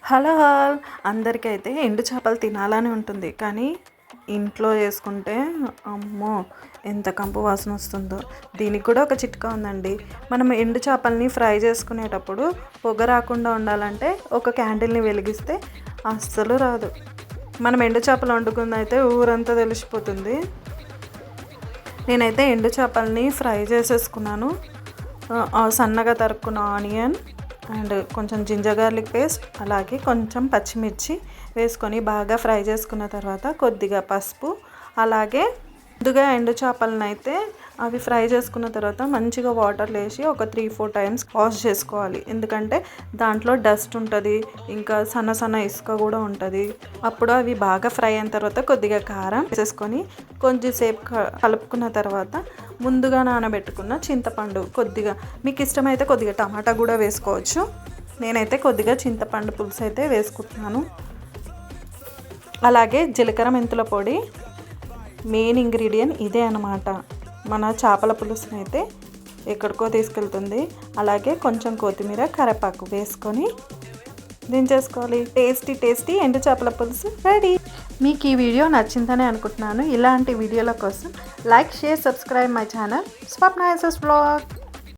Hello all అందరికైతే ఎండు చేపలు తినాలని ఉంటుంది, కానీ ఇంట్లో చేసుకుంటే అమ్మో ఎంత కంపు వాసన వస్తుందో. దీనికి కూడా ఒక చిట్కా ఉందండి. మనం ఎండు చేపల్ని ఫ్రై చేసుకునేటప్పుడు పొగ రాకుండా ఉండాలంటే ఒక క్యాండిల్ని వెలిగిస్తే అస్సలు రాదు. మనం ఎండు చేపలు వండుకుందైతే ఊరంతా తెలిసిపోతుంది. నేనైతే ఎండు చేపల్ని ఫ్రై చేసేసుకున్నాను. సన్నగా తరుక్కున్న ఆనియన్ అండ్ కొంచెం జింజర్ గార్లిక్ పేస్ట్, అలాగే కొంచెం పచ్చిమిర్చి వేసుకొని బాగా ఫ్రై చేసుకున్న తర్వాత కొద్దిగా పసుపు, అలాగే ముందుగా ఎండు చేపలను అయితే అవి ఫ్రై చేసుకున్న తర్వాత మంచిగా వాటర్లో వేసి ఒక 3-4 టైమ్స్ వాష్ చేసుకోవాలి. ఎందుకంటే దాంట్లో డస్ట్ ఉంటుంది, ఇంకా సన్న సన్న ఇసుక కూడా ఉంటుంది. అప్పుడు అవి బాగా ఫ్రై అయిన తర్వాత కొద్దిగా కారం వేసేసుకొని కొంచెంసేపు కలుపుకున్న తర్వాత ముందుగా నానబెట్టుకున్న చింతపండు, కొద్దిగా మీకు ఇష్టమైతే కొద్దిగా టమాటా కూడా వేసుకోవచ్చు. నేనైతే కొద్దిగా చింతపండు పులుసు అయితే వేసుకుంటున్నాను. అలాగే జీలకర్ర మెంతుల పొడి, మెయిన్ ఇంగ్రీడియంట్ ఇదే అన్నమాట. మన చేపల పులుసుని అయితే ఎక్కడికో తీసుకెళ్తుంది. అలాగే కొంచెం కొత్తిమీర, కరివేపాకు వేసుకొని దించేసుకోవాలి. టేస్టీ ఎండు చేపల పులుసు రెడీ. మీకు ఈ వీడియో నచ్చిందని అనుకుంటున్నాను. ఇలాంటి వీడియోల కోసం like, share, subscribe my channel Swapna SS vlog.